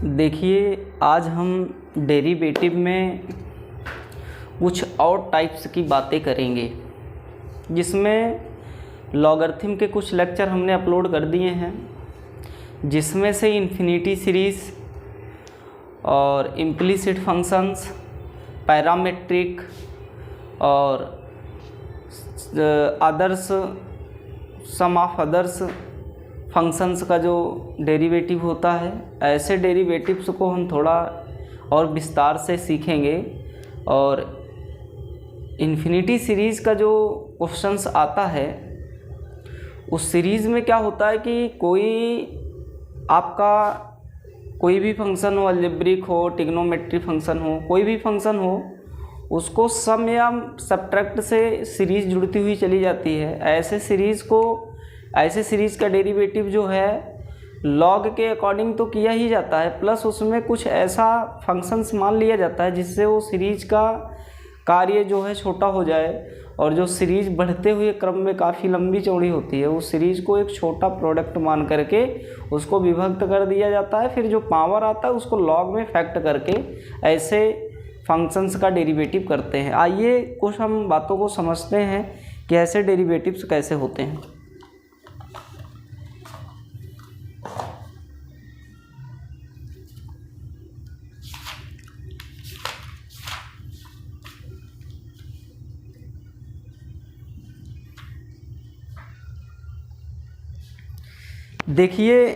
देखिए, आज हम डेरिवेटिव में कुछ और टाइप्स की बातें करेंगे, जिसमें लॉगरिथम के कुछ लेक्चर हमने अपलोड कर दिए हैं, जिसमें से इन्फिनिटी सीरीज़ और इम्प्लिसिट फंक्शंस, पैरामेट्रिक और others, sum of others functions का जो डेरिवेटिव होता है, ऐसे डेरिवेटिव्स को हम थोड़ा और विस्तार से सीखेंगे। और इन्फिनिटी सीरीज़ का जो क्वेश्चंस आता है, उस सीरीज़ में क्या होता है कि कोई भी फंक्शन हो, अलजेब्रिक हो, ट्रिग्नोमेट्री फंक्शन हो, कोई भी फंक्शन हो, उसको सम या सब्ट्रैक्ट से सीरीज़ जुड़ती हुई चली जाती है। ऐसे सीरीज़ का डेरिवेटिव जो है लॉग के अकॉर्डिंग तो किया ही जाता है, प्लस उसमें कुछ ऐसा फंक्शंस मान लिया जाता है जिससे वो सीरीज़ का कार्य जो है छोटा हो जाए, और जो सीरीज़ बढ़ते हुए क्रम में काफ़ी लंबी चौड़ी होती है, उस सीरीज़ को एक छोटा प्रोडक्ट मान करके उसको विभक्त कर दिया जाता है। फिर जो पावर आता है उसको लॉग में फैक्ट करके ऐसे फंक्शंस का डेरिवेटिव करते हैं। आइए कुछ हम बातों को समझते हैं कि ऐसे डेरिवेटिव्स कैसे होते हैं। देखिए,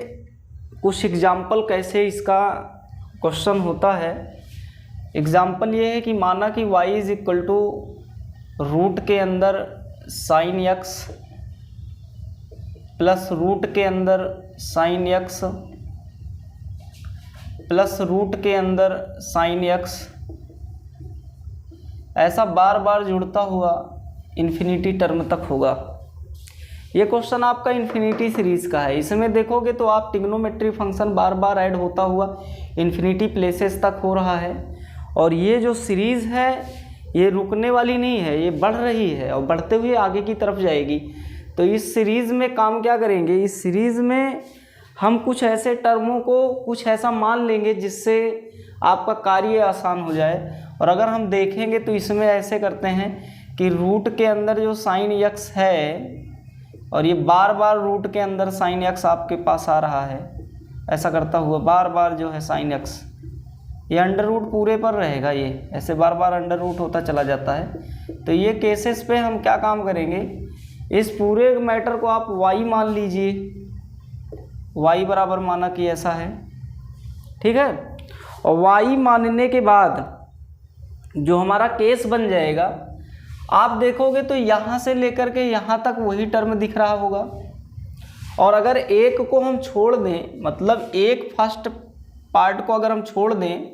कुछ एग्जाम्पल कैसे इसका क्वेश्चन होता है। एग्जाम्पल ये है कि माना कि y is equal to root के अंदर साइन x प्लस रूट के अंदर साइन x प्लस रूट के अंदर साइन x, ऐसा बार बार जुड़ता हुआ इन्फिनिटी टर्म तक होगा। ये क्वेश्चन आपका इन्फिनिटी सीरीज़ का है। इसमें देखोगे तो आप ट्रिग्नोमेट्री फंक्शन बार बार ऐड होता हुआ इन्फिनिटी प्लेसेस तक हो रहा है, और ये जो सीरीज़ है ये रुकने वाली नहीं है, ये बढ़ रही है और बढ़ते हुए आगे की तरफ जाएगी। तो इस सीरीज़ में काम क्या करेंगे, इस सीरीज़ में हम कुछ ऐसे टर्मों को कुछ ऐसा मान लेंगे जिससे आपका कार्य आसान हो जाए। और अगर हम देखेंगे तो इसमें ऐसे करते हैं कि रूट के अंदर जो साइन x है, और ये बार बार रूट के अंदर साइन x आपके पास आ रहा है, ऐसा करता हुआ बार बार जो है साइन x, ये अंडर रूट पूरे पर रहेगा, ये ऐसे बार बार अंडर रूट होता चला जाता है। तो ये केसेस पे हम क्या काम करेंगे, इस पूरे मैटर को आप y मान लीजिए, y बराबर माना कि ऐसा है, ठीक है। और y मानने के बाद जो हमारा केस बन जाएगा, आप देखोगे तो यहाँ से लेकर के यहाँ तक वही टर्म दिख रहा होगा। और अगर एक को हम छोड़ दें, मतलब एक फर्स्ट पार्ट को अगर हम छोड़ दें,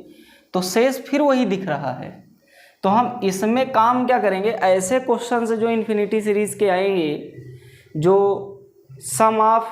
तो शेष फिर वही दिख रहा है। तो हम इसमें काम क्या करेंगे, ऐसे क्वेश्चन से जो इन्फिनिटी सीरीज़ के आएंगे, जो सम ऑफ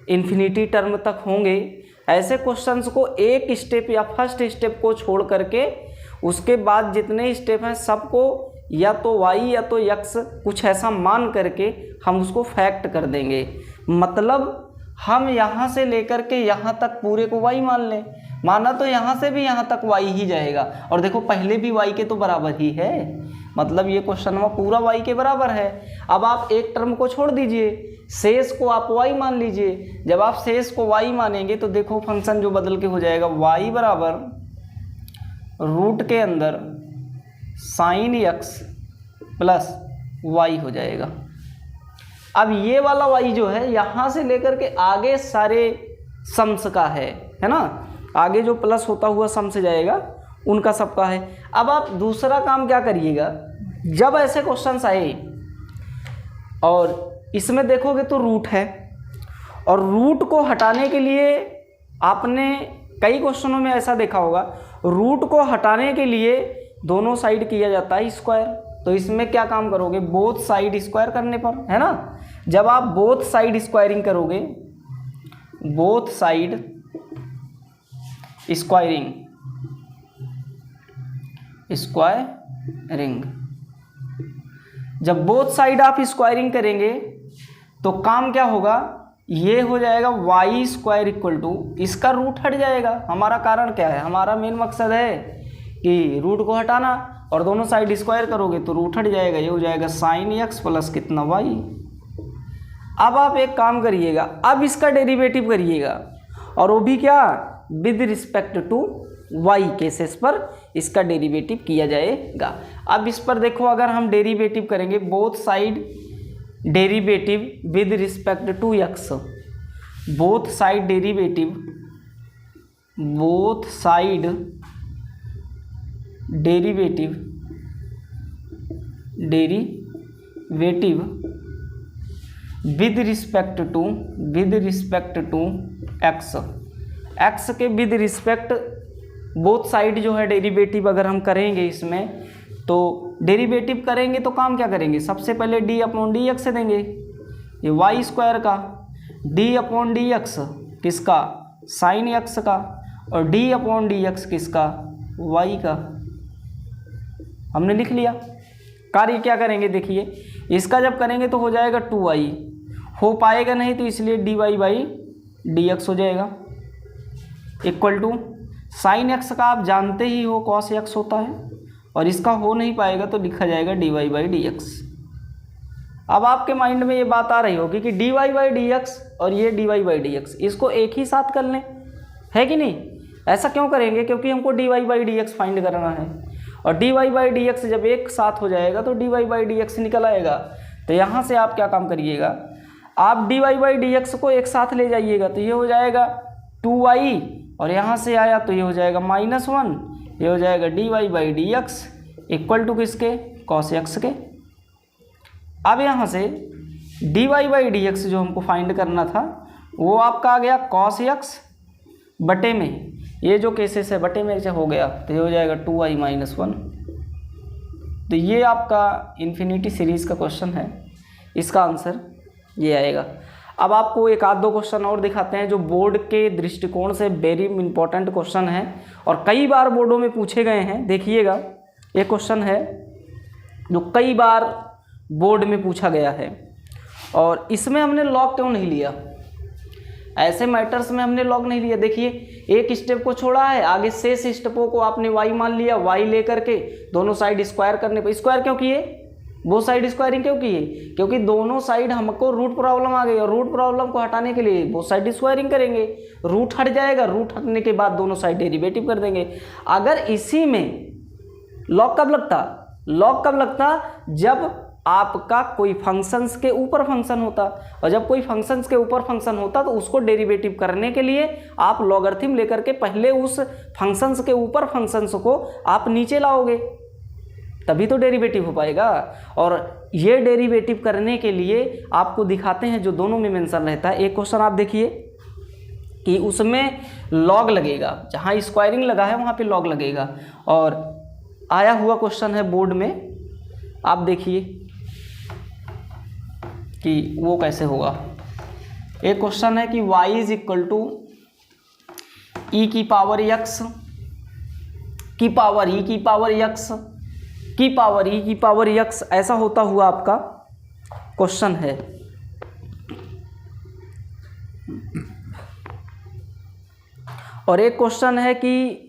इन्फिनिटी टर्म तक होंगे, ऐसे क्वेश्चंस को एक स्टेप या फर्स्ट स्टेप को छोड़ करके उसके बाद जितने स्टेप हैं सबको या तो y या तो x कुछ ऐसा मान करके हम उसको फैक्ट कर देंगे। मतलब हम यहाँ से लेकर के यहाँ तक पूरे को y मान लें, माना तो यहाँ से भी यहाँ तक y ही जाएगा। और देखो पहले भी y के तो बराबर ही है, मतलब ये क्वेश्चन में पूरा y के बराबर है। अब आप एक टर्म को छोड़ दीजिए, शेष को आप y मान लीजिए। जब आप शेष को y मानेंगे तो देखो फंक्शन जो बदल के हो जाएगा, y बराबर रूट के अंदर साइन x प्लस y हो जाएगा। अब ये वाला y जो है यहाँ से लेकर के आगे सारे सम्स का है ना, आगे जो प्लस होता हुआ सम से जाएगा उनका सबका है। अब आप दूसरा काम क्या करिएगा, जब ऐसे क्वेश्चंस आए और इसमें देखोगे तो रूट है, और रूट को हटाने के लिए आपने कई क्वेश्चनों में ऐसा देखा होगा, रूट को हटाने के लिए दोनों साइड किया जाता है स्क्वायर। तो इसमें क्या काम करोगे, बोथ साइड स्क्वायर करने पर, है ना। जब आप बोथ साइड स्क्वायरिंग करोगे, बोथ साइड स्क्वायरिंग, जब बोथ साइड आप स्क्वायरिंग करेंगे तो काम क्या होगा, ये हो जाएगा वाई स्क्वायर इक्वल टू, इसका रूट हट जाएगा। हमारा कारण क्या है, हमारा मेन मकसद है कि रूट को हटाना, और दोनों साइड स्क्वायर करोगे तो रूट हट जाएगा। ये हो जाएगा साइन एक्स प्लस कितना वाई। अब आप एक काम करिएगा, अब इसका डेरिवेटिव करिएगा, और वो भी क्या, with respect to Y cases पर इसका डेरिवेटिव किया जाएगा। अब इस पर देखो, अगर हम डेरिवेटिव करेंगे both side derivative with respect to X, both side derivative with respect to X के विद रिस्पेक्ट बोथ साइड जो है डेरिवेटिव अगर हम करेंगे इसमें, तो डेरिवेटिव करेंगे तो काम क्या करेंगे, सबसे पहले डी अपॉन डी एक्स देंगे, ये वाई स्क्वायर का, डी अपॉन डी एक्स किसका, साइन एक्स का, और डी अपॉन डी एक्स किसका, वाई का। हमने लिख लिया। कार्य क्या करेंगे, देखिए इसका जब करेंगे तो हो जाएगा 2i, हो पाएगा नहीं तो इसलिए dy बाई डी एक्स हो जाएगा, इक्वल टू साइन एक्स का आप जानते ही हो कॉस एक्स होता है, और इसका हो नहीं पाएगा तो लिखा जाएगा dy बाई डी एक्स। अब आपके माइंड में ये बात आ रही होगी कि dy बाई डी एक्स और ये dy बाई डी एक्स, इसको एक ही साथ कर लें, है कि नहीं। ऐसा क्यों करेंगे, क्योंकि हमको dy by D x find करना है, और dy बाई डी एक्स जब एक साथ हो जाएगा तो dy बाई डी एक्स निकल आएगा। तो यहाँ से आप क्या काम करिएगा, आप dy बाई डी एक्स को एक साथ ले जाइएगा, तो ये हो जाएगा 2i, और यहाँ से आया तो ये हो जाएगा -1, ये हो जाएगा dy by D x equal to किसके, कॉस एक्स के। अब यहाँ से dy बाई डी एक्स जो हमको फाइंड करना था वो आपका आ गया कॉस एक्स बटे में, ये जो केसेस है बटे में से हो गया, तो ये हो जाएगा 2i - 1। तो ये आपका इन्फिनिटी सीरीज़ का क्वेश्चन है, इसका आंसर ये आएगा। अब आपको एक आध दो क्वेश्चन और दिखाते हैं जो बोर्ड के दृष्टिकोण से वेरी इंपॉर्टेंट क्वेश्चन है और कई बार बोर्डों में पूछे गए हैं। देखिएगा, एक क्वेश्चन है जो कई बार बोर्ड में पूछा गया है, और इसमें हमने लॉग क्यों नहीं लिया, ऐसे मैटर्स में हमने लॉग नहीं लिया। देखिए, एक स्टेप को छोड़ा है, आगे शेष स्टेपों को आपने y मान लिया, y लेकर के दोनों साइड स्क्वायर करने पर, स्क्वायर क्यों किए, वो साइड स्क्वायरिंग क्यों किए, क्योंकि दोनों साइड हमको रूट प्रॉब्लम आ गई, और रूट प्रॉब्लम को हटाने के लिए वो साइड स्क्वायरिंग करेंगे, रूट हट जाएगा, रूट हटने के बाद दोनों साइड डेरिवेटिव कर देंगे। अगर इसी में लॉग कब लगता, जब आपका कोई फंक्शंस के ऊपर फंक्शन होता, और जब कोई फंक्शंस के ऊपर फंक्शन होता तो उसको डेरिवेटिव करने के लिए आप लॉगरिथम लेकर के पहले उस फंक्शंस के ऊपर फंक्शंस को आप नीचे लाओगे, तभी तो डेरिवेटिव हो पाएगा। और ये डेरिवेटिव करने के लिए आपको दिखाते हैं जो दोनों में मेंशन रहता है। एक क्वेश्चन आप देखिए कि उसमें लॉग लगेगा, जहाँ स्क्वायरिंग लगा है वहाँ पे लॉग लगेगा, और आया हुआ क्वेश्चन है बोर्ड में, आप देखिए कि वो कैसे होगा। एक क्वेश्चन है कि y is equal to e की पावर x की पावर e की पावर x की पावर e की पावर x, ऐसा होता हुआ आपका क्वेश्चन है। और एक क्वेश्चन है कि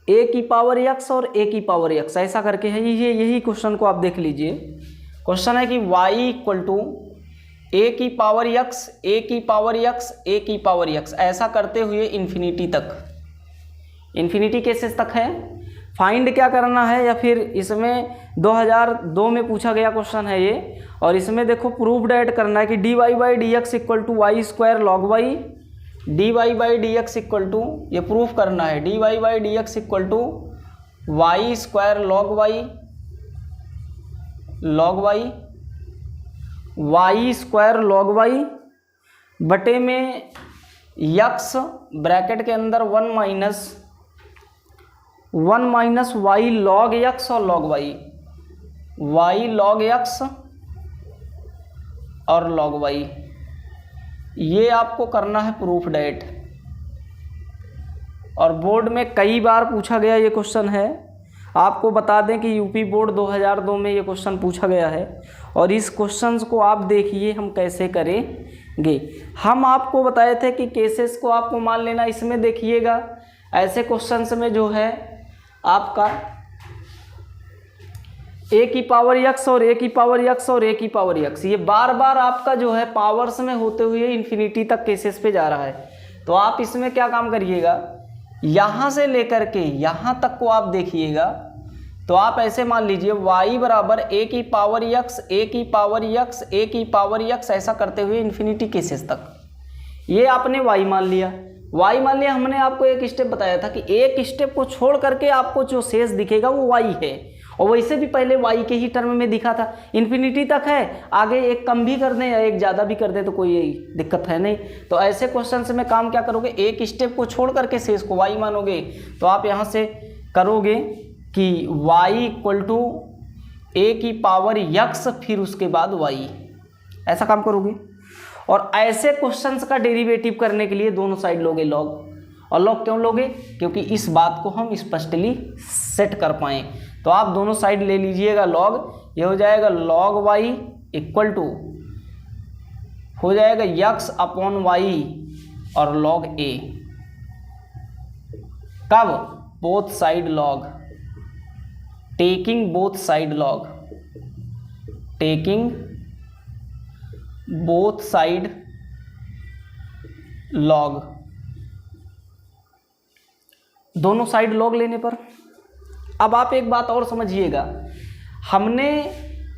a की पावर x और a की पावर x, ऐसा करके है। यही क्वेश्चन को आप देख लीजिए। क्वेश्चन है कि y इक्वल टू a की पावर x, a की पावर x, a की पावर x, ऐसा करते हुए इन्फिनिटी तक, इन्फिनिटी केसेस तक है। फाइंड क्या करना है, या फिर इसमें 2002 में पूछा गया क्वेश्चन है ये, और इसमें देखो प्रूव्ड ऐड करना है कि dy by D x equal to Y square log Y, dy by D x equal to, ये प्रूफ करना है, dy by D x equal to Y square log Y, Y square log Y बटे में x bracket के अंदर 1 minus Y log x और log Y, Y log x और log Y, ये आपको करना है प्रूफ डेट। और बोर्ड में कई बार पूछा गया ये क्वेश्चन है, आपको बता दें कि यूपी बोर्ड 2002 में ये क्वेश्चन पूछा गया है और इस क्वेश्चन को आप देखिए हम कैसे करेंगे। हम आपको बताए थे कि केसेस को आपको मान लेना। इसमें देखिएगा ऐसे क्वेश्चंस में जो है आपका a की पावर x और a की पावर x और a की पावर x ये बार बार आपका जो है पावर्स में होते हुए इन्फिनिटी तक केसेस पे जा रहा है। तो आप इसमें क्या काम करिएगा, यहाँ से लेकर के यहाँ तक को आप देखिएगा। तो आप ऐसे मान लीजिए y बराबर a की पावर x, a की पावर x, a की पावर x, ऐसा करते हुए इन्फिनिटी केसेस तक। ये आपने y मान लिया। y मान लिया, हमने आपको एक स्टेप बताया था कि एक स्टेप को छोड़ करके आपको जो शेष दिखेगा वो y है, और वैसे भी पहले y के ही टर्म में दिखा था। इन्फिनिटी तक है, आगे एक कम भी कर दें या एक ज़्यादा भी कर दें तो कोई दिक्कत है नहीं। तो ऐसे क्वेश्चन में काम क्या करोगे, एक स्टेप को छोड़ करके शेष को y मानोगे। तो आप यहाँ से करोगे कि y इक्वल टू a की पावर x फिर उसके बाद y, ऐसा काम करोगे। और ऐसे क्वेश्चंस का डेरिवेटिव करने के लिए दोनों साइड लोगे लॉग। और लॉग क्यों लोगे, क्योंकि इस बात को हम स्पष्टली सेट कर पाएँ। तो आप दोनों साइड ले लीजिएगा लॉग। ये हो जाएगा लॉग y इक्वल टू हो जाएगा x अपॉन y और log a। कब, both side log, taking both side log, taking both side log, दोनों साइड लॉग लेने पर। अब आप एक बात और समझिएगा, हमने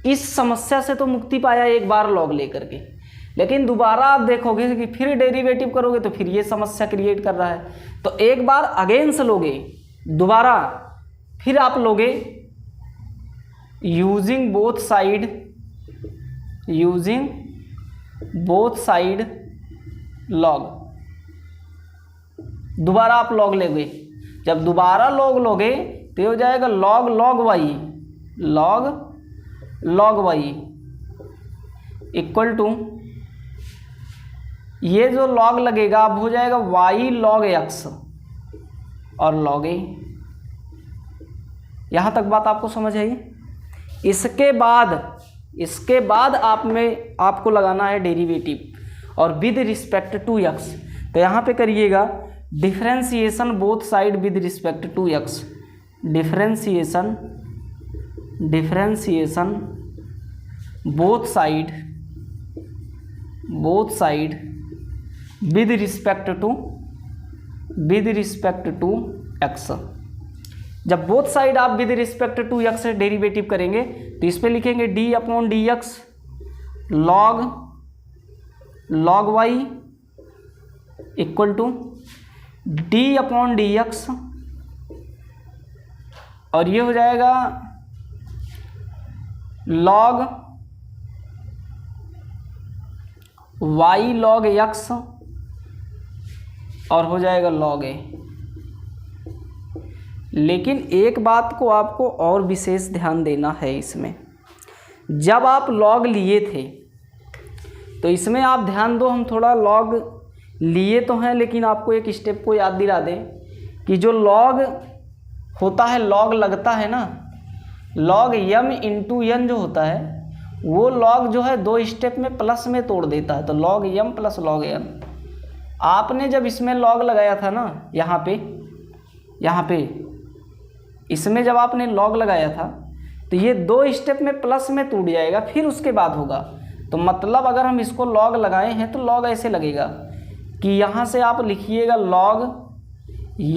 इस समस्या से तो मुक्ति पाया एक बार लॉग लेकर के, लेकिन दोबारा आप देखोगे कि फिर डेरिवेटिव करोगे तो फिर ये समस्या क्रिएट कर रहा है। तो एक बार अगेन से लोगे, दोबारा फिर आप लोगे using both side, using both side log. दोबारा आप लॉग लोगे, जब दोबारा लॉग लोगे तो हो जाएगा log log Y, log log Y equal to, ये जो लॉग लगेगा अब हो जाएगा वाई लॉग एक्स और लॉग ए। यहाँ तक बात आपको समझ आई। इसके बाद आप में आपको लगाना है डेरिवेटिव और विद रिस्पेक्ट टू एक्स। तो यहाँ पे करिएगा differentiation both side with respect to x, differentiation both side with respect to x. जब बोथ साइड आप with respect to x derivative करेंगे तो इस पे लिखेंगे d upon D x log Y equal to d upon D x, और ये हो जाएगा लॉग वाई लॉग एक्स और हो जाएगा लॉग ए। लेकिन एक बात को आपको और विशेष ध्यान देना है इसमें, जब आप लॉग लिए थे तो इसमें आप ध्यान दो, हम थोड़ा लॉग लिए तो हैं लेकिन आपको एक स्टेप को याद दिला दें कि जो लॉग होता है, लॉग लगता है ना, लॉग m इंटू n जो होता है वो लॉग जो है दो स्टेप में प्लस में तोड़ देता है। तो log m plus log n, आपने जब इसमें लॉग लगाया था ना, यहाँ पे इसमें जब आपने लॉग लगाया था तो ये दो स्टेप में प्लस में टूट जाएगा, फिर उसके बाद होगा। तो मतलब अगर हम इसको लॉग लगाए हैं तो लॉग ऐसे लगेगा कि यहाँ से आप लिखिएगा लॉग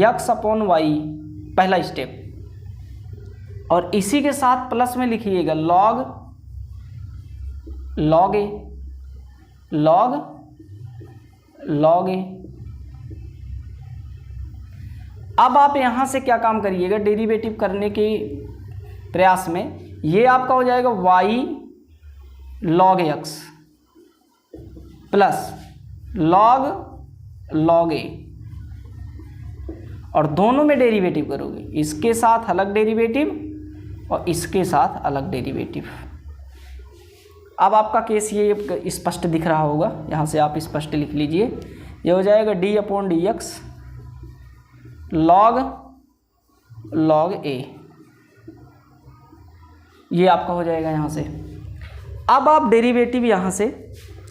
x अपॉन वाई पहला स्टेप, और इसी के साथ प्लस में लिखिएगा लॉग ए, लॉग ए। अब आप यहाँ से क्या काम करिएगा डेरिवेटिव करने के प्रयास में, ये आपका हो जाएगा y log x plus log A, और दोनों में डेरिवेटिव करोगे, इसके साथ अलग डेरिवेटिव और इसके साथ अलग डेरिवेटिव। अब आपका केस ये स्पष्ट दिख रहा होगा, यहाँ से आप स्पष्ट लिख लीजिए। ये हो जाएगा D upon D x log A ये आपका हो जाएगा यहाँ से। अब आप डेरिवेटिव यहाँ से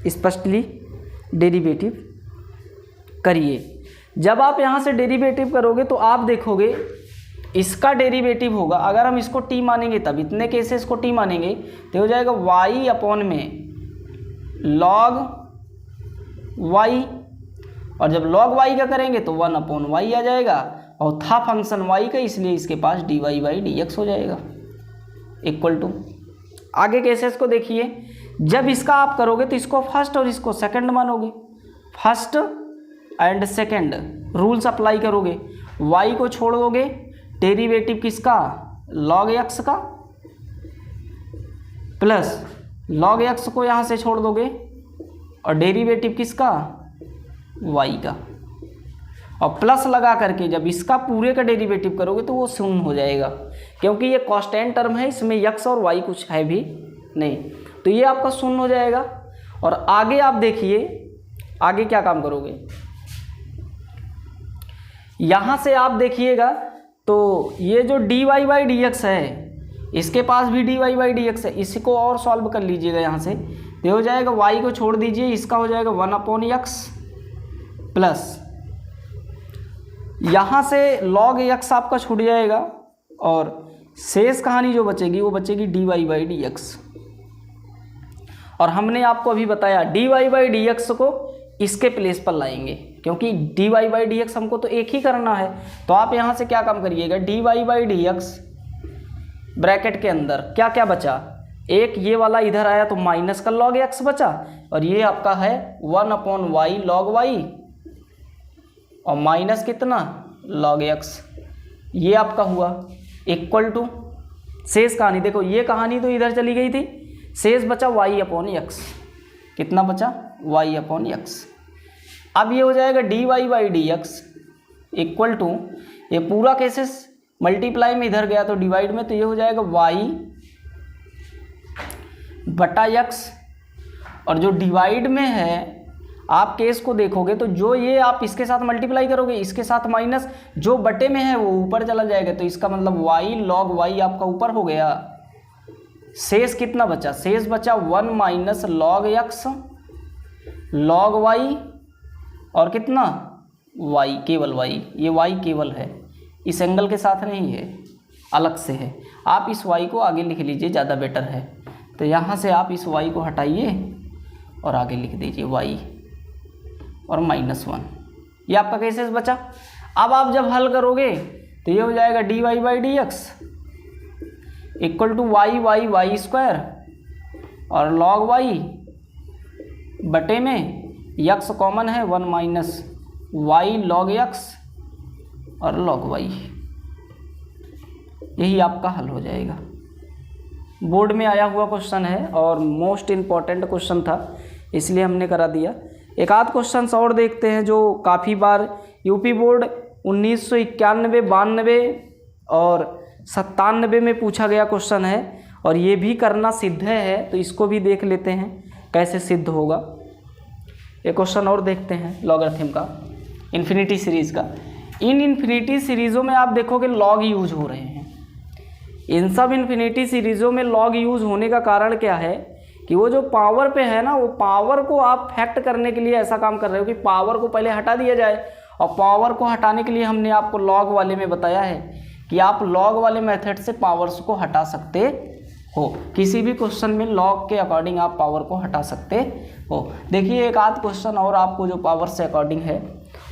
स्पष्टली डेरिवेटिव करिए। जब आप यहाँ से डेरिवेटिव करोगे तो आप देखोगे इसका डेरिवेटिव होगा, अगर हम इसको t मानेंगे तब इतने केसेस को t मानेंगे तो हो जाएगा y अपॉन में log y, और जब log y का करेंगे तो 1 अपॉन y आ जाएगा, और था फंक्शन y का इसलिए इसके पास dy बाई dx हो जाएगा इक्वल टू। आगे केसेस को देखिए, जब इसका आप करोगे तो इसको फर्स्ट और इसको सेकंड मानोगे, first and second rules apply करोगे, y को छोड़ दोगे, डेरिवेटिव किसका log x का प्लस log x को यहाँ से छोड़ दोगे और डेरिवेटिव किसका y का, और प्लस लगा करके जब इसका पूरे का डेरिवेटिव करोगे तो वो शून्य हो जाएगा, क्योंकि ये कांस्टेंट टर्म है, इसमें x और y कुछ है भी नहीं, तो ये आपका शून्य हो जाएगा। और आगे आप देखिए आगे क्या काम करोगे, यहाँ से आप देखिएगा तो ये जो dy बाई dx है इसके पास भी dy बाई dx है, इसी को और सॉल्व कर लीजिएगा यहाँ से, ये हो जाएगा y को छोड़ दीजिए, इसका हो जाएगा 1 अपॉन x प्लस यहाँ से log x आपका छूट जाएगा, और शेष कहानी जो बचेगी वो बचेगी dy बाई dx। और हमने आपको अभी बताया dy बाई dx को इसके प्लेस पर लाएंगे, क्योंकि dy बाई dx हमको तो एक ही करना है, तो आप यहाँ से क्या काम करिएगा, dy बाई dx ब्रैकेट के अंदर क्या क्या बचा, एक ये वाला इधर आया तो माइनस का log x बचा, और ये आपका है 1 अपॉन y log y, और माइनस कितना log x, ये आपका हुआ इक्वल टू शेष कहानी। देखो ये कहानी तो इधर चली गई थी, शेष बचा y अपॉन x, कितना बचा y अपॉन x। अब ये हो जाएगा dy by dx equal to, ये पूरा केसेस मल्टीप्लाई में इधर गया तो डिवाइड में, तो ये हो जाएगा y बटा x, और जो डिवाइड में है आप केस को देखोगे तो जो ये आप इसके साथ मल्टीप्लाई करोगे इसके साथ माइनस, जो बटे में है वो ऊपर चला जाएगा, तो इसका मतलब y log y आपका ऊपर हो गया। शेष कितना बचा, शेष बचा 1 minus log x log y, और कितना y, केवल y, ये y केवल है, इस एंगल के साथ नहीं है, अलग से है। आप इस y को आगे लिख लीजिए, ज़्यादा बेटर है, तो यहाँ से आप इस y को हटाइए और आगे लिख दीजिए y और -1, ये आपका केसेस बचा। अब आप जब हल करोगे तो ये हो जाएगा dy by dx equal to y square और log y बटे में x कॉमन है 1 माइनस y log x और log y, यही आपका हल हो जाएगा। बोर्ड में आया हुआ क्वेश्चन है और मोस्ट इम्पॉर्टेंट क्वेश्चन था, इसलिए हमने करा दिया। एक आध क्वेश्चन और देखते हैं जो काफ़ी बार यूपी बोर्ड 1991, 92 और 97 में पूछा गया क्वेश्चन है, और ये भी करना सिद्ध है, तो इसको भी देख लेते हैं कैसे सिद्ध होगा। एक क्वेश्चन और देखते हैं लॉगरिथम का, इन्फिनिटी सीरीज़ का। इन इन्फिनिटी सीरीज़ों में आप देखोगे लॉग यूज हो रहे हैं। इन सब इन्फिनिटी सीरीज़ों में लॉग यूज होने का कारण क्या है कि वो जो पावर पे है ना, वो पावर को आप फैक्ट करने के लिए ऐसा काम कर रहे हो कि पावर को पहले हटा दिया जाए, और पावर को हटाने के लिए हमने आपको लॉग वाले में बताया है कि आप लॉग वाले मेथड से पावर्स को हटा सकते हो। किसी भी क्वेश्चन में लॉग के अकॉर्डिंग आप पावर को हटा सकते हो। देखिए एक आध क्वेश्चन और आपको जो पावर से अकॉर्डिंग है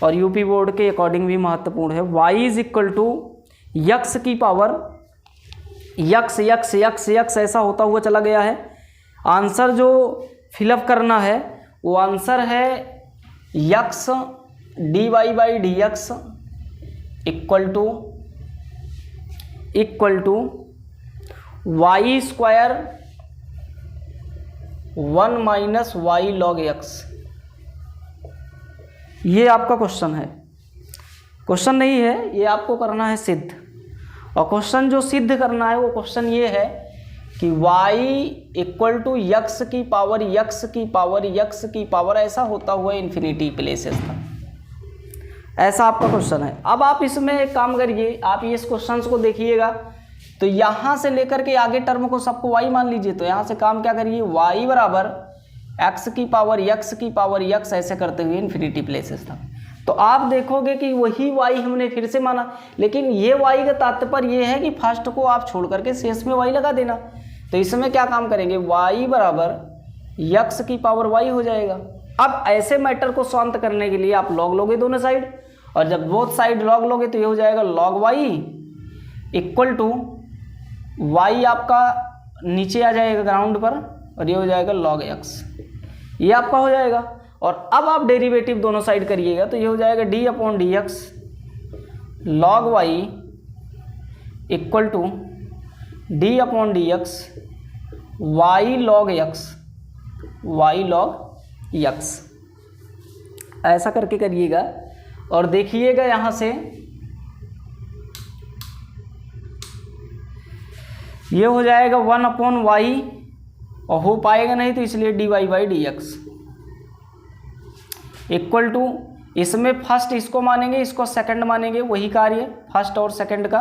और यूपी बोर्ड के अकॉर्डिंग भी महत्वपूर्ण है। y is equal to X की power X X X X ऐसा होता हुआ चला गया है। आंसर जो फिलअप करना है वो आंसर है x dy by dx equal to y square 1 minus y log x। ये आपका क्वेश्चन है, क्वेश्चन नहीं है, ये आपको करना है सिद्ध। और क्वेश्चन जो सिद्ध करना है वो क्वेश्चन ये है कि y इक्वल टू यक्स की पावर यक्स की पावर यक्स की पावर ऐसा होता हुआ इन्फिनिटी प्लेसेस था, ऐसा आपका क्वेश्चन है। अब आप इसमें एक काम करिए, आप ये इस क्वेश्चन को देखिएगा तो यहाँ से लेकर के आगे टर्म को सबको y मान लीजिए। तो यहाँ से काम क्या करिए, y बराबर x की पावर x ऐसे करते हुए इन्फिनिटी प्लेसेस तक। तो आप देखोगे कि वही y हमने फिर से माना, लेकिन ये y का तात्पर्य ये है कि फर्स्ट को आप छोड़ करके शेष में y लगा देना। तो इसमें क्या काम करेंगे, y बराबर x की पावर y हो जाएगा। अब ऐसे मैटर को शांत करने के लिए आप लॉग लोगे दोनों साइड, और जब बोथ साइड लॉग लोगे तो ये हो जाएगा log y equal to y आपका नीचे आ जाएगा ग्राउंड पर, और ये हो जाएगा log x, ये आपका हो जाएगा। और अब आप डेरिवेटिव दोनों साइड करिएगा तो ये हो जाएगा d upon D x log y equal to d upon D x y log x ऐसा करके करिएगा। और देखिएगा यहाँ से ये हो जाएगा 1 अपॉन वाई, और हो पाएगा नहीं तो इसलिए dy by D x equal to, इसमें फर्स्ट इसको मानेंगे, इसको सेकंड मानेंगे, वही कार्य फर्स्ट और सेकंड का।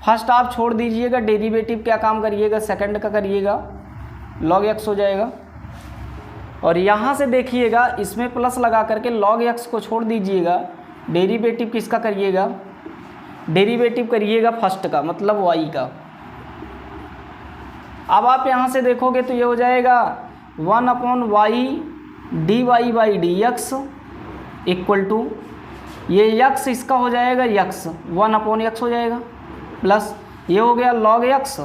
फर्स्ट आप छोड़ दीजिएगा, डेरिवेटिव क्या काम करिएगा, सेकंड का करिएगा, log x हो जाएगा। और यहाँ से देखिएगा इसमें प्लस लगा करके log x को छोड़ दीजिएगा, डेरिवेटिव किसका करिएगा, डेरिवेटिव करिएगा फर्स्ट का मतलब y का। अब आप यहाँ से देखोगे तो ये हो जाएगा 1 upon y d y by D x equal to, ये x इसका हो जाएगा x 1 अपॉन x हो जाएगा, प्लस ये हो गया log x,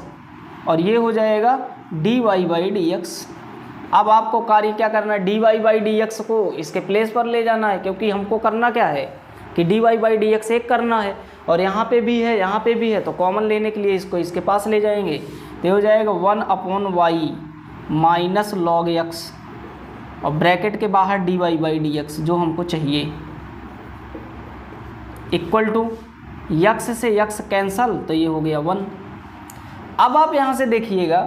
और ये हो जाएगा dy बाई डी एक्स। अब आपको कार्य क्या करना है, dy बाई डी एक्स को इसके प्लेस पर ले जाना है, क्योंकि हमको करना क्या है कि dy बाई डी एक्स एक करना है, और यहाँ पे भी है यहाँ पे भी है, तो कॉमन लेने के लिए इसको इसके पास ले जाएंगे। तो हो जाएगा 1 upon y minus log x, और ब्रैकेट के बाहर dy बाई डी एक्स जो हमको चाहिए, इक्वल टू x से x कैंसल, तो ये हो गया 1। अब आप यहाँ से देखिएगा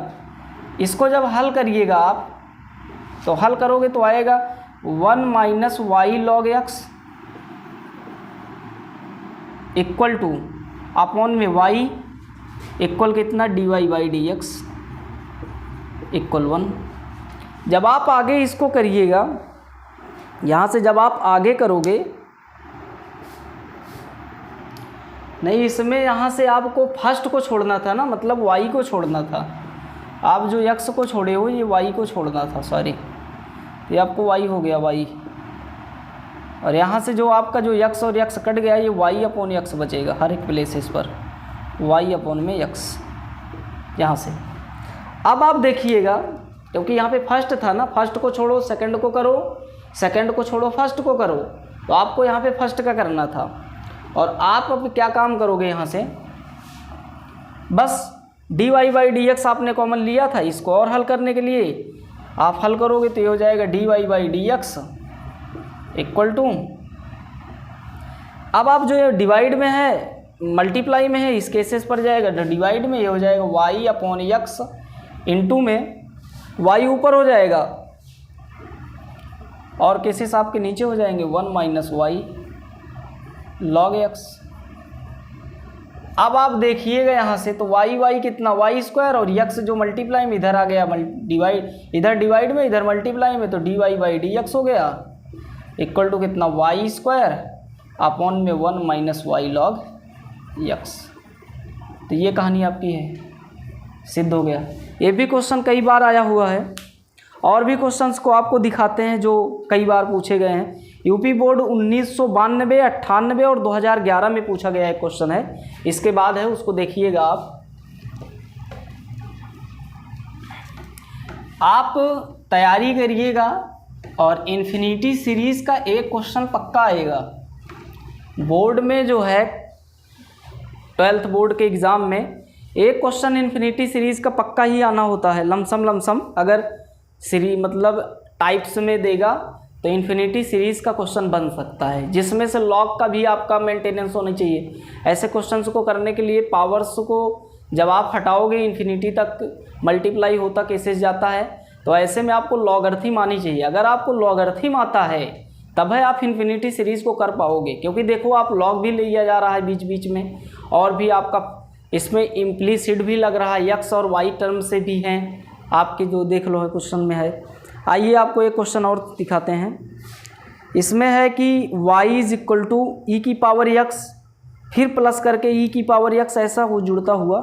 इसको जब हल करिएगा आप, तो हल करोगे तो आएगा 1 minus Y log x equal to upon में y इक्वल कितना dy by D x equal 1। जब आप आगे इसको करिएगा, यहाँ से जब आप आगे करोगे, नहीं इसमें यहाँ से आपको फर्स्ट को छोड़ना था ना, मतलब y को छोड़ना था। आप जो x को छोड़े हो ये y को छोड़ना था, सॉरी, ये आपको y हो गया y, और यहाँ से जो आपका जो x और x कट गया, ये y अपॉन x बचेगा हर एक प्लेसेस पर, y अपॉन में x यहाँ से। अब आप देखिएगा क्योंकि यहाँ पे फर्स्ट था ना, फर्स्ट को छोड़ो सेकंड को करो, सेकंड को छोड़ो फर्स्ट को करो, तो आपको यहाँ पे फर्स्ट का करना था। और आप अब क्या काम करोगे, यहाँ से बस dy बाई डी एक्स आपने कॉमन लिया था, इसको और हल करने के लिए आप हल करोगे तो ये हो जाएगा dy by D x equal to, अब आप जो ये डिवाइड में है मल्टीप्लाई में है, इस केसेस पर जाएगा तो डिवाइड में ये हो जाएगा y अपॉन एक्स इंटू में y ऊपर हो जाएगा और केसेस आपके नीचे हो जाएंगे 1 माइनस वाई लॉग एक्स। अब आप देखिएगा यहाँ से तो y कितना y स्क्वायर, और x जो मल्टीप्लाई में इधर आ गया, डिवाइड इधर डिवाइड में इधर मल्टीप्लाई में, तो dy बाई डी एक्स हो गया इक्वल टू कितना y स्क्वायर अपॉन में 1 माइनस वाई लॉग एक्स। तो ये कहानी आपकी है, सिद्ध हो गया। ये भी क्वेश्चन कई बार आया हुआ है, और भी क्वेश्चंस को आपको दिखाते हैं जो कई बार पूछे गए हैं। यूपी बोर्ड 1992, 98 और 2011 में पूछा गया है क्वेश्चन है, इसके बाद है उसको देखिएगा आप तैयारी करिएगा, और इन्फिनिटी सीरीज़ का एक क्वेश्चन पक्का आएगा बोर्ड में, जो है 12th बोर्ड के एग्ज़ाम में एक क्वेश्चन इन्फिनिटी सीरीज़ का पक्का ही आना होता है। लमसम अगर सीरीज मतलब टाइप्स में देगा तो इन्फिनिटी सीरीज़ का क्वेश्चन बन सकता है, जिसमें से लॉग का भी आपका मेंटेनेंस होनी चाहिए। ऐसे क्वेश्चंस को करने के लिए पावर्स को जब आप हटाओगे इन्फिनिटी तक मल्टीप्लाई होता केसेस जाता है, तो ऐसे में आपको लॉगरिथम आनी चाहिए। अगर आपको लॉगरिथम आता है तब है आप इन्फिनिटी सीरीज़ को कर पाओगे, क्योंकि देखो आप लॉग भी लिया जा रहा है बीच बीच में, और भी आपका इसमें इम्प्लीसिट भी लग रहा है, यक्स और वाई टर्म से भी हैं आपके, जो देख लो है क्वेश्चन में है। आइए आपको एक क्वेश्चन और दिखाते हैं। इसमें है कि y इज इक्वल टू ई की पावर यक्स, फिर प्लस करके ई की पावर यक्स, ऐसा वो जुड़ता हुआ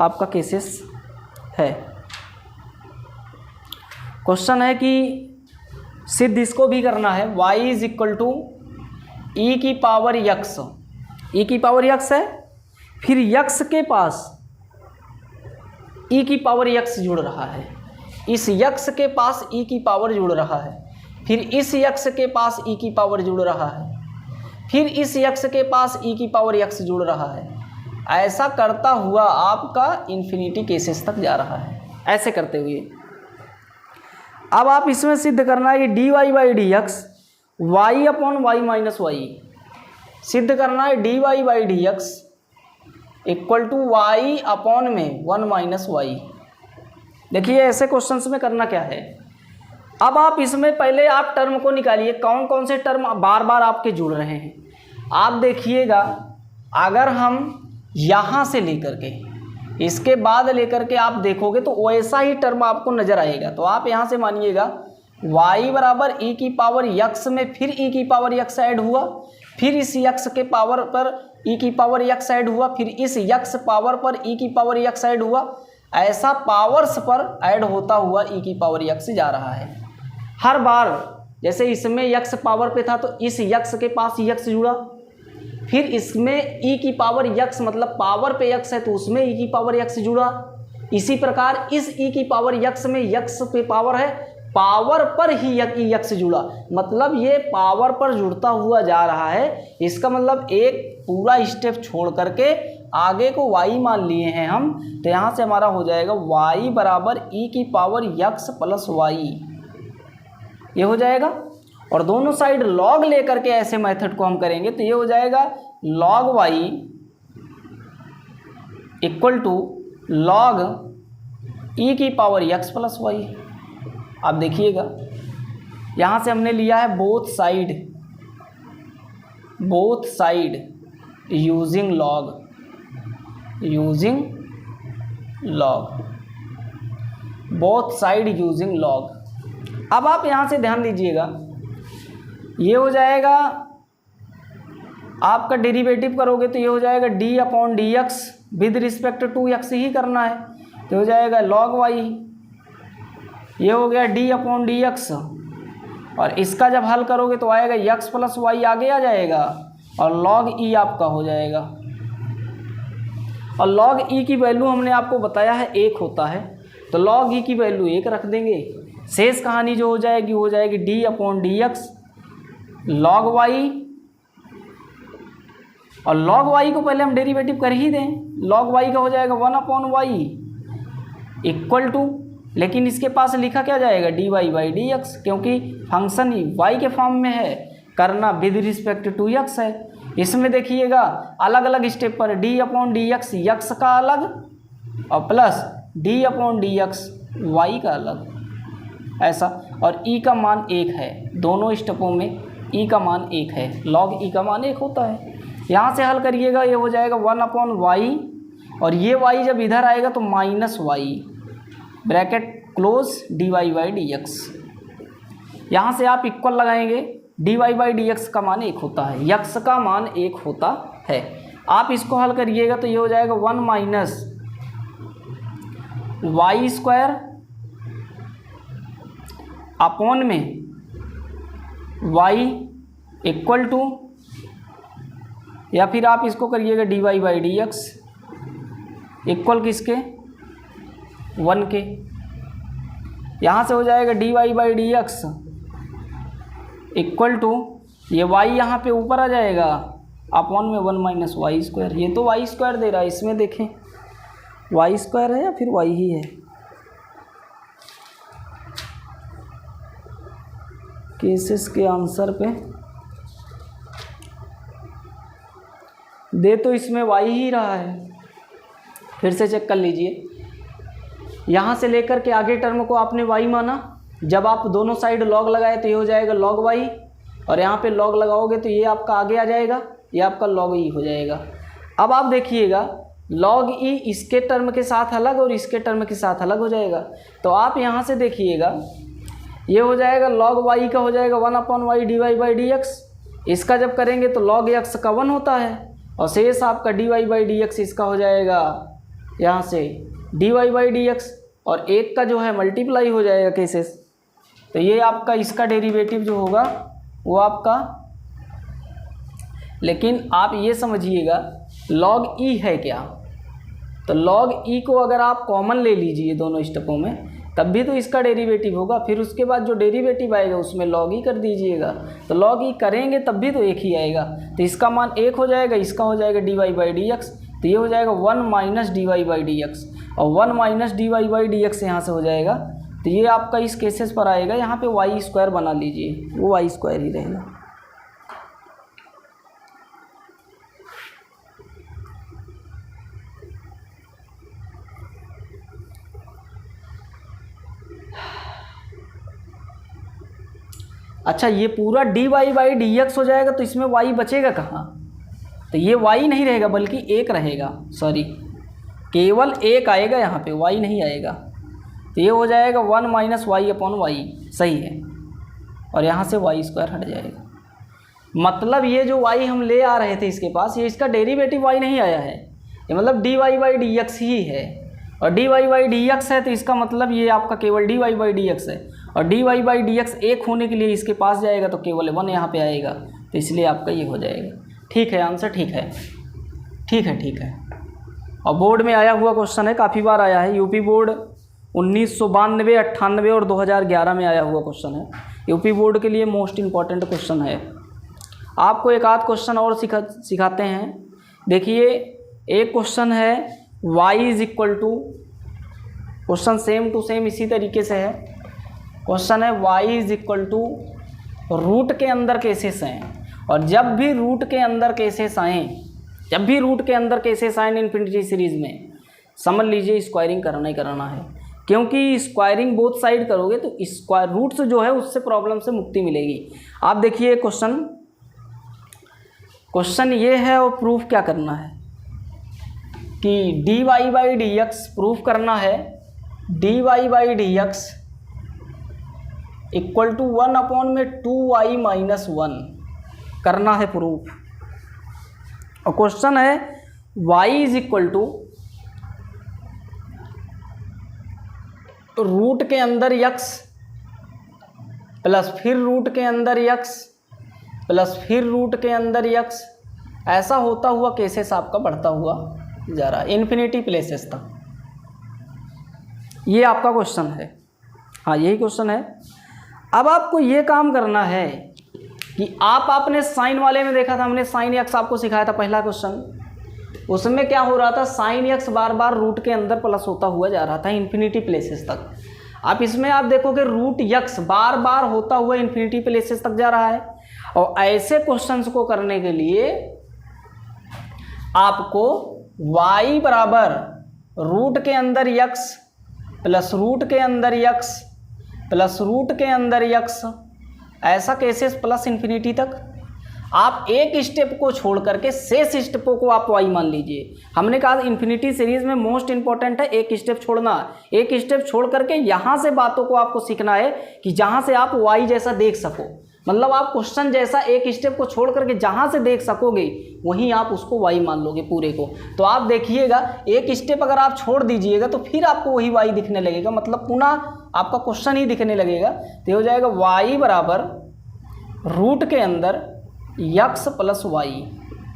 आपका केसेस है। क्वेश्चन है कि सिद्ध इसको भी करना है, y इज इक्वल टू ई की पावर यक्स, ई की पावर यक्स है, फिर यक्स के पास ई की पावर यक्स जुड़ रहा है, इस यक्स के पास ई की पावर जुड़ रहा है, फिर इस यक्स के पास ई की पावर जुड़ रहा है, फिर इस यक्स के पास ई की पावर यक्स जुड़ रहा है। ऐसा करता हुआ आपका इन्फिनिटी केसेस तक जा रहा है। ऐसे करते हुए अब आप इसमें सिद्ध करना है कि d y by D x y upon y minus y, सिद्ध करना है d y by D x equal to y upon में 1 माइनस वाई। देखिए ऐसे क्वेश्चंस में करना क्या है, अब आप इसमें पहले आप टर्म को निकालिए, कौन कौन से टर्म बार बार आपके जुड़ रहे हैं। आप देखिएगा, अगर हम यहाँ से लेकर के इसके बाद लेकर के आप देखोगे तो वैसा ही टर्म आपको नज़र आएगा। तो आप यहाँ से मानिएगा y बराबर ई की पावर यक्स में फिर ई की पावर यक्स ऐड हुआ, फिर इस यक्स के पावर पर ई की पावर यक्स ऐड हुआ, फिर इस यक्स पावर पर ई की पावर यक्स ऐड हुआ। ऐसा पावर्स पर ऐड होता हुआ ई की पावर यक्स जा रहा है हर बार। जैसे इसमें यक्स पावर पे था तो इस यक्स के पास यक्स जुड़ा, फिर इसमें ई की पावर यक्स मतलब पावर पे यक्स है तो उसमें ई की पावर यक्स जुड़ा। इसी प्रकार इस ई की पावर यक्स में यक्स पे पावर है, पावर पर ही यक्स जुड़ा, मतलब ये पावर पर जुड़ता हुआ जा रहा है। इसका मतलब एक पूरा स्टेप छोड़ करके आगे को y मान लिए हैं हम, तो यहाँ से हमारा हो जाएगा y बराबर ई की पावर यक्स प्लस वाई, ये हो जाएगा। और दोनों साइड log लेकर के ऐसे मेथड को हम करेंगे तो ये हो जाएगा log y equal to log e की पावर यक्स प्लस वाई। आप देखिएगा यहाँ से हमने लिया है both side using log, both side using log। अब आप यहाँ से ध्यान दीजिएगा, ये हो जाएगा आपका डेरिवेटिव करोगे तो ये हो जाएगा D upon D X with respect to X ही करना है, तो हो जाएगा log y, ये हो गया डी अपॉन डी एक्स। और इसका जब हल करोगे तो आएगा यक्स प्लस वाई आगे आ जाएगा और log e आपका हो जाएगा। और log e की वैल्यू हमने आपको बताया है 1 होता है, तो log e की वैल्यू 1 रख देंगे। शेष कहानी जो हो जाएगी D upon D x log y, और log y को पहले हम डेरिवेटिव कर ही दें, log y का हो जाएगा 1 अपॉन वाई इक्वल टू, लेकिन इसके पास लिखा क्या जाएगा d y by D x, क्योंकि फंक्शन ही y के फॉर्म में है, करना विद रिस्पेक्ट टू x है। इसमें देखिएगा अलग अलग स्टेप पर d upon D x x का अलग और plus d upon D x y का अलग, ऐसा। और e का मान 1 है, दोनों स्टेपों में e का मान 1 है, log e का मान 1 होता है। यहाँ से हल करिएगा, ये हो जाएगा 1 अपॉन वाई, और ये y जब इधर आएगा तो minus y bracket close d y by D x. यहाँ से आप इक्वल लगाएंगे, d y by D x का मान 1 होता है, यक्स का मान 1 होता है। आप इसको हल करिएगा तो ये हो जाएगा 1 माइनस वाई स्क्वायर अपॉन में y इक्वल टू, या फिर आप इसको करिएगा d y by D x equal किसके 1 के। यहाँ से हो जाएगा d y by D x equal to, ये y यहाँ पे ऊपर आ जाएगा अपॉन में 1 माइनस वाई स्क्वायर। ये तो वाई स्क्वायर दे रहा है, इसमें देखें वाई स्क्वायर है या फिर y ही है, केसेस के आंसर पे दे तो इसमें y ही रहा है। फिर से चेक कर लीजिए, यहाँ से लेकर के आगे टर्म को आपने y माना, जब आप दोनों साइड log लगाए तो ये हो जाएगा log y, और यहाँ पे log लगाओगे तो ये आपका आगे आ जाएगा, ये आपका log e हो जाएगा। अब आप देखिएगा log e इसके टर्म के साथ अलग और इसके टर्म के साथ अलग हो जाएगा। तो आप यहाँ से देखिएगा, ये हो जाएगा log y का हो जाएगा 1/y dy/dx। इसका जब करेंगे तो log x का 1 होता है और शेष आपका dy/dx इसका हो जाएगा यहाँ से dy/dx और एक का जो है मल्टीप्लाई हो जाएगा केसेस। तो ये आपका इसका डेरिवेटिव जो होगा वो आपका, लेकिन आप ये समझिएगा log e है क्या। तो log e को अगर आप कॉमन ले लीजिए दोनों स्टेपों में तब भी तो इसका डेरिवेटिव होगा, फिर उसके बाद जो डेरिवेटिव आएगा उसमें log e कर दीजिएगा। तो log e करेंगे तब भी तो एक ही आएगा, तो इसका मान 1 हो जाएगा, इसका हो जाएगा dy/dx। तो ये हो जाएगा 1 - dy/dx और 1 - dy/dx यहाँ से हो जाएगा। तो ये आपका इस केसेस पर आएगा, यहाँ पे y² बना लीजिए, वो y² ही रहेगा। अच्छा, ये पूरा dy/dx हो जाएगा तो इसमें y बचेगा कहाँ? तो ये y नहीं रहेगा बल्कि 1 रहेगा, सॉरी केवल 1 आएगा यहाँ पे, y नहीं आएगा। तो ये हो जाएगा 1 - y/y, सही है, और यहाँ से y² हट जाएगा। मतलब ये जो y हम ले आ रहे थे इसके पास, ये इसका डेरिवेटिव y नहीं आया है, ये मतलब dy/dx ही है, और dy/dx है तो इसका मतलब ये आपका केवल dy/dx है, और dy/dx 1 होने के लिए इसके पास जाएगा तो केवल 1 यहाँ पे आएगा, तो इसलिए आपका ये हो जाएगा। ठीक है, आंसर ठीक है, ठीक है, ठीक है। और बोर्ड में आया हुआ क्वेश्चन है, काफ़ी बार आया है, यूपी बोर्ड 1992, 98 और 2011 में आया हुआ क्वेश्चन है। यूपी बोर्ड के लिए मोस्ट इम्पॉर्टेंट क्वेश्चन है। आपको एक आध क्वेश्चन और सिखाते हैं। देखिए, एक क्वेश्चन है y = question same to same इसी तरीके से है। क्वेश्चन है y = रूट के अंदर केसेस हैं, और जब भी रूट के अंदर केसेस आएँ, इन्फिनिटी सीरीज़ में समझ लीजिए स्क्वायरिंग करना ही करना है, क्योंकि स्क्वायरिंग बोथ साइड करोगे तो स्क्वायर रूट से जो है उससे प्रॉब्लम से मुक्ति मिलेगी। आप देखिए क्वेश्चन ये है और प्रूफ क्या करना है कि dy/dx प्रूफ करना है, dy/dx = 1/2y - 1 करना है प्रूफ। और क्वेश्चन है y = रूट के अंदर x प्लस फिर रूट के अंदर x प्लस फिर रूट के अंदर x, ऐसा होता हुआ केसेस आपका बढ़ता हुआ जा रहा है इन्फिनिटी प्लेसेस तक। ये आपका क्वेश्चन है, हाँ यही क्वेश्चन है। अब आपको ये काम करना है कि आपने साइन वाले में देखा था, हमने साइन x आपको सिखाया था पहला क्वेश्चन, उसमें क्या हो रहा था, साइन x बार बार रूट के अंदर प्लस होता हुआ जा रहा था इन्फिनिटी प्लेसेस तक। आप इसमें आप देखोगे रूट x बार बार होता हुआ इन्फिनिटी प्लेसेस तक जा रहा है, और ऐसे क्वेश्चंस को करने के लिए आपको y बराबर रूट के अंदर x प्लस रूट के अंदर x प्लस रूट के अंदर x, ऐसा केसेस प्लस इन्फिनिटी तक। आप एक स्टेप को छोड़ करके शेष स्टेपों को आप y मान लीजिए। हमने कहा इन्फिनिटी सीरीज में मोस्ट इंपॉर्टेंट है एक स्टेप छोड़ना। एक स्टेप छोड़ करके यहाँ से बातों को आपको सीखना है कि जहाँ से आप y जैसा देख सको, मतलब आप क्वेश्चन जैसा एक स्टेप को छोड़ करके जहाँ से देख सकोगे वहीं आप उसको y मान लोगे पूरे को। तो आप देखिएगा, एक स्टेप अगर आप छोड़ दीजिएगा तो फिर आपको वही y दिखने लगेगा, मतलब पुनः आपका क्वेश्चन ही दिखने लगेगा। तो हो जाएगा y बराबर रूट के अंदर x प्लस y,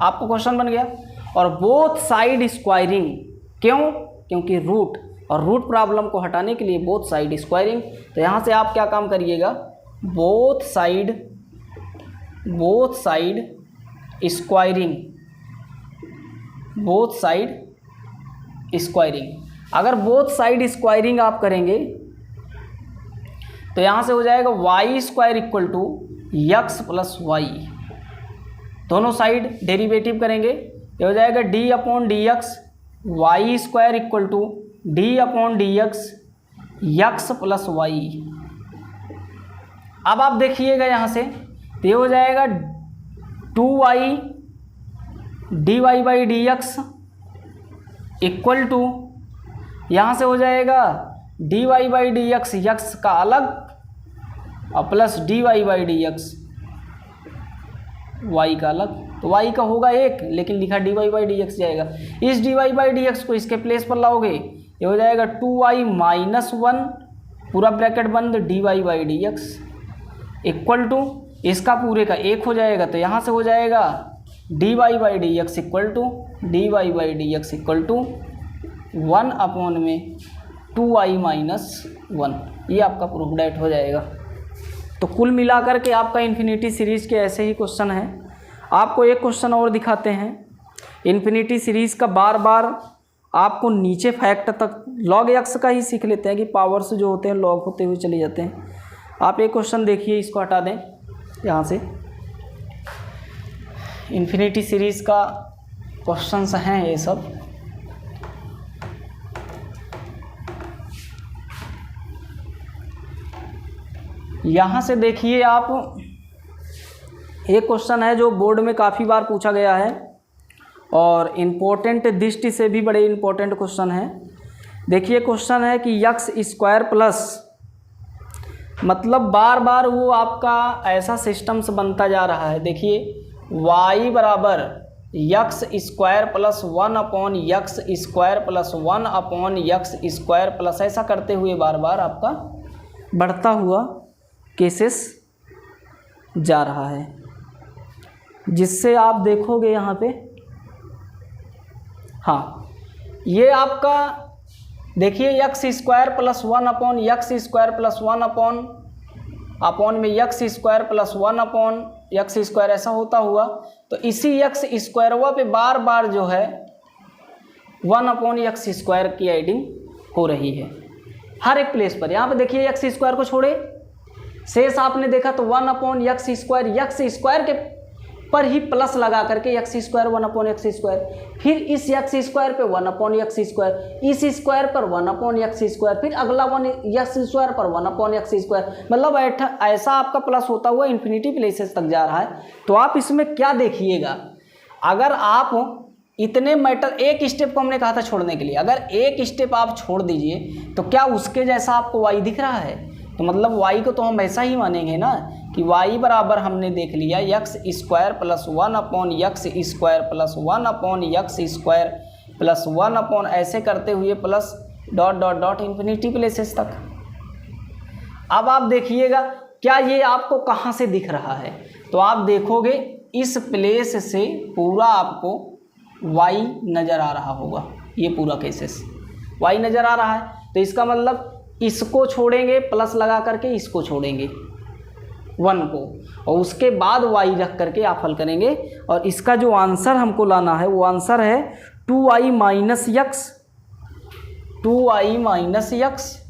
आपका क्वेश्चन बन गया। और बोथ साइड स्क्वायरिंग, क्यों? क्योंकि रूट, और रूट प्रॉब्लम को हटाने के लिए बोथ साइड स्क्वायरिंग। तो यहाँ से आप क्या काम करिएगा, both side squaring, both side squaring. अगर बोथ साइड स्क्वायरिंग आप करेंगे तो यहाँ से हो जाएगा y² = x प्लस y, दोनों साइड डेरिवेटिव करेंगे, ये हो जाएगा d/dx y² = d/dx x plus y। अब आप देखिएगा यहाँ से, तो ये हो जाएगा 2y dy/dx इक्वल टू यहाँ से हो जाएगा d y by D x, x का अलग और plus d y by D x, y का अलग। तो वाई का होगा 1 लेकिन लिखा d y by D x जाएगा। इस d y by D x को इसके प्लेस पर लाओगे, ये हो जाएगा 2y माइनस 1 पूरा ब्रैकेट बंद d y by D x equal to इसका पूरे का 1 हो जाएगा। तो यहाँ से हो जाएगा d y by D x equal to d y by D x equal to 1 upon में 2y माइनस 1। ये आपका प्रूफ डेट हो जाएगा। तो कुल मिलाकर के आपका इन्फिनिटी सीरीज़ के ऐसे ही क्वेश्चन हैं। आपको एक क्वेश्चन और दिखाते हैं। इन्फिनिटी सीरीज़ का बार बार आपको नीचे फैक्ट तक लॉग एक्स का ही सीख लेते हैं कि पावर्स जो होते हैं लॉग होते हुए चले जाते हैं। आप एक क्वेश्चन देखिए, इसको हटा दें यहाँ से। इन्फिनिटी सीरीज़ का क्वेश्चंस हैं ये सब। यहाँ से देखिए आप, एक क्वेश्चन है जो बोर्ड में काफ़ी बार पूछा गया है और इम्पोर्टेंट दृष्टि से भी बड़े इम्पोर्टेंट क्वेश्चन है। देखिए क्वेश्चन है कि यक्स स्क्वायर प्लस, मतलब बार बार वो आपका ऐसा सिस्टम्स बनता जा रहा है। देखिए y बराबर x square plus 1 upon X square plus 1 upon X square plus, ऐसा करते हुए बार बार आपका बढ़ता हुआ केसेस जा रहा है, जिससे आप देखोगे यहाँ पे, हाँ ये आपका देखिए X square plus 1 upon X square plus 1 upon में X square plus 1 upon X square, ऐसा होता हुआ। तो इसी यक्स स्क्वायरवा पे बार बार जो है 1 अपॉन यक्स स्क्वायर की एडिंग हो रही है हर एक प्लेस पर। यहाँ पे देखिए यक्स स्क्वायर को छोड़े शेष आपने देखा तो 1 अपॉन यक्स स्क्वायर के पर ही प्लस लगा करके x square 1 upon X square, फिर इस यक्स स्क्वायर पे 1 अपॉन यक्स स्क्वायर, इस स्क्वायर पर 1 अपॉन यक्स स्क्वायर, फिर अगला 1 यक्स स्क्वायर पर 1 अपॉन यक्स स्क्वायर, मतलब ऐसा आपका प्लस होता हुआ इन्फिनिटी प्लेसेस तक जा रहा है। तो आप इसमें क्या देखिएगा, अगर आप इतने मैटर, एक स्टेप को हमने कहा था छोड़ने के लिए, अगर एक स्टेप आप छोड़ दीजिए तो क्या उसके जैसा आपको वाई दिख रहा है? तो मतलब y को तो हम ऐसा ही मानेंगे ना कि y बराबर हमने देख लिया x square plus 1 upon X square plus 1 upon X square plus 1 upon, ऐसे करते हुए plus dot dot dot infinity places तक। अब आप देखिएगा क्या ये आपको कहाँ से दिख रहा है, तो आप देखोगे इस प्लेस से पूरा आपको y नज़र आ रहा होगा। ये पूरा केसेस y नज़र आ रहा है, तो इसका मतलब इसको छोड़ेंगे प्लस लगा करके, इसको छोड़ेंगे 1 को, और उसके बाद y रख करके आप हल करेंगे। और इसका जो आंसर हमको लाना है वो आंसर है 2y minus x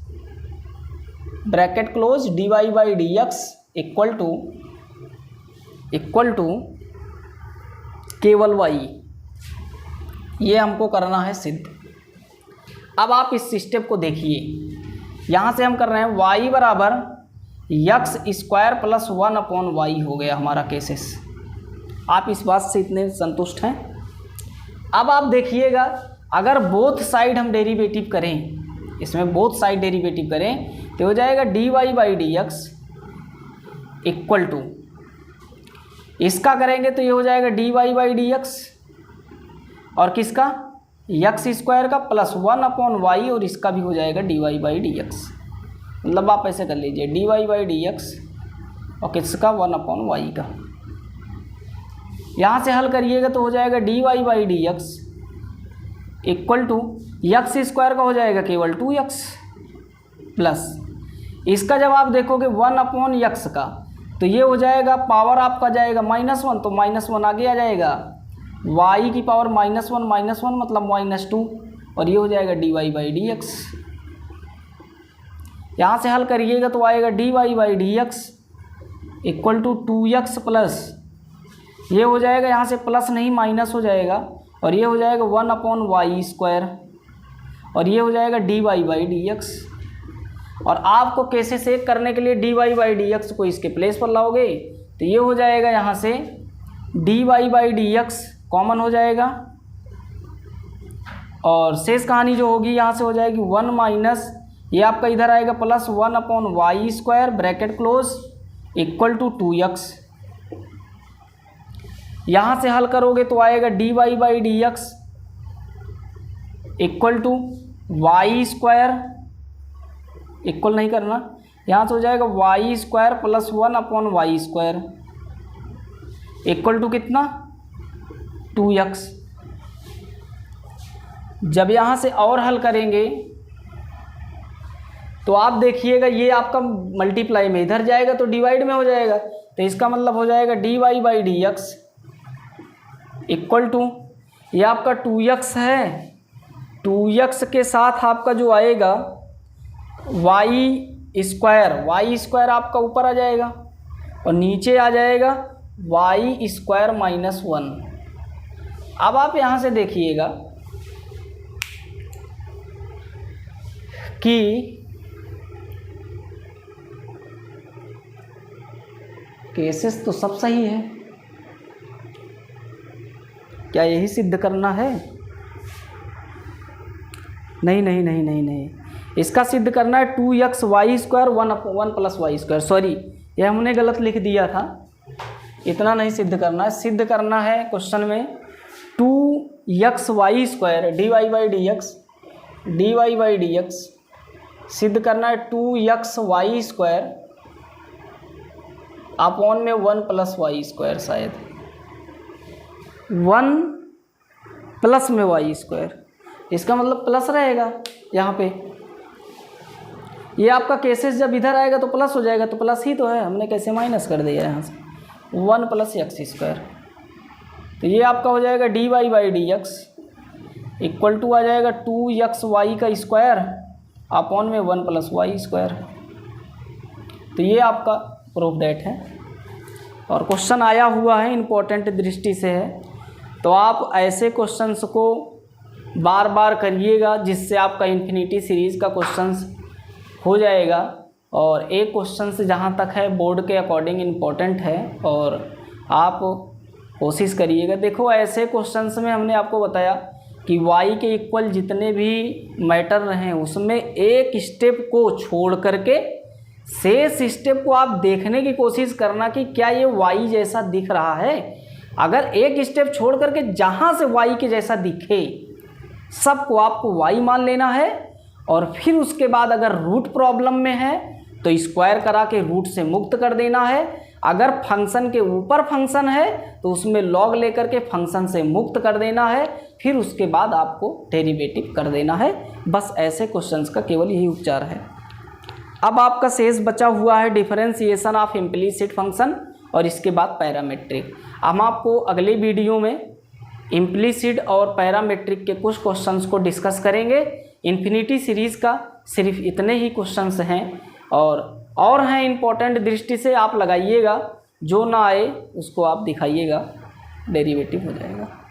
bracket close dy by D x equal to केवल y। ये हमको करना है सिद्ध। अब आप इस स्टेप को देखिए, यहाँ से हम कर रहे हैं y बराबर x square plus 1 upon y हो गया हमारा केसेस। आप इस बात से इतने संतुष्ट हैं? अब आप देखिएगा अगर बोथ साइड हम डेरिवेटिव करें, इसमें बोथ साइड डेरिवेटिव करें तो हो जाएगा dy by D x equal to, इसका करेंगे तो ये हो जाएगा dy बाई डी एक्स, और किसका यक्स स्क्वायर का प्लस 1 अपॉन वाई, और इसका भी हो जाएगा dy बाई डी एक्स। मतलब आप ऐसे कर लीजिए dy बाई डी एक्स और किसका 1 अपॉन वाई का। यहाँ से हल करिएगा तो हो जाएगा dy by D x equal to x square का हो जाएगा केवल 2x प्लस इसका जब आप देखोगे 1 अपॉन यक्स का, तो ये हो जाएगा पावर आपका जाएगा -1, तो -1 आगे आ जाएगा, y की पावर -1 मतलब -2, और ये हो जाएगा dy बाई डी एक्स। यहाँ से हल करिएगा तो आएगा dy by D x equal to 2x plus, ये हो जाएगा यहाँ से प्लस नहीं माइनस हो जाएगा, और ये हो जाएगा 1 अपॉन वाई स्क्वायर, और ये हो जाएगा dy बाई डी एक्स। और आपको कैसे सेक करने के लिए dy बाई डी एक्स को इसके प्लेस पर लाओगे तो ये हो जाएगा यहाँ से dy by D x common हो जाएगा, और शेष कहानी जो होगी यहाँ से हो जाएगी 1 माइनस ये आपका इधर आएगा plus 1/y² bracket close equal to 2x। यहाँ से हल करोगे तो आएगा dy/dx equal to y², equal नहीं करना, यहाँ से हो जाएगा y² plus 1/y² equal to कितना 2x। जब यहाँ से और हल करेंगे तो आप देखिएगा ये आपका मल्टीप्लाई में इधर जाएगा तो डिवाइड में हो जाएगा, तो इसका मतलब हो जाएगा dy/dx इक्वल टू ये आपका 2x है, 2x के साथ आपका जो आएगा y² आपका ऊपर आ जाएगा और नीचे आ जाएगा y² माइनस 1। अब आप यहाँ से देखिएगा कि केसेस तो सब सही है, क्या यही सिद्ध करना है? नहीं नहीं नहीं नहीं नहीं, इसका सिद्ध करना है 2xy² 1 + y²। सॉरी, यह हमने गलत लिख दिया था, इतना नहीं सिद्ध करना है। सिद्ध करना है क्वेश्चन में 2xy² dy/dx सिद्ध करना है 2xy² अपॉन में 1 + y², शायद 1 प्लस में y², इसका मतलब प्लस रहेगा यहाँ पे। ये आपका केसेस जब इधर आएगा तो प्लस हो जाएगा, तो प्लस ही तो है, हमने कैसे माइनस कर दिया यहाँ से 1 + x²। तो ये आपका हो जाएगा dy/dx इक्वल टू आ जाएगा 2xy² अपॉन में 1 + y²। तो ये आपका प्रूफ डेट है और क्वेश्चन आया हुआ है, इम्पोर्टेंट दृष्टि से है, तो आप ऐसे क्वेश्चंस को बार बार करिएगा जिससे आपका इन्फिनिटी सीरीज़ का क्वेश्चंस हो जाएगा। और एक क्वेश्चन से जहाँ तक है बोर्ड के अकॉर्डिंग इम्पोर्टेंट है और आप कोशिश करिएगा। देखो ऐसे क्वेश्चंस में हमने आपको बताया कि y के इक्वल जितने भी मैटर रहें उसमें एक स्टेप को छोड़ करके शेष स्टेप को आप देखने की कोशिश करना कि क्या ये y जैसा दिख रहा है। अगर एक स्टेप छोड़ करके जहाँ से y के जैसा दिखे सबको आपको y मान लेना है और फिर उसके बाद अगर रूट प्रॉब्लम में है तो स्क्वायर करा के रूट से मुक्त कर देना है। अगर फंक्शन के ऊपर फंक्शन है तो उसमें लॉग लेकर के फंक्शन से मुक्त कर देना है, फिर उसके बाद आपको डेरिवेटिव कर देना है। बस ऐसे क्वेश्चंस का केवल यही उपचार है। अब आपका शेष बचा हुआ है डिफरेंशिएशन ऑफ इम्प्लीसिट फंक्शन और इसके बाद पैरामेट्रिक। हम आपको अगले वीडियो में इम्प्लीसिट और पैरामेट्रिक के कुछ क्वेश्चंस को डिस्कस करेंगे। इन्फिनिटी सीरीज़ का सिर्फ इतने ही क्वेश्चंस हैं और हैं इम्पोर्टेंट दृष्टि से, आप लगाइएगा, जो ना आए उसको आप दिखाइएगा, डेरिवेटिव हो जाएगा।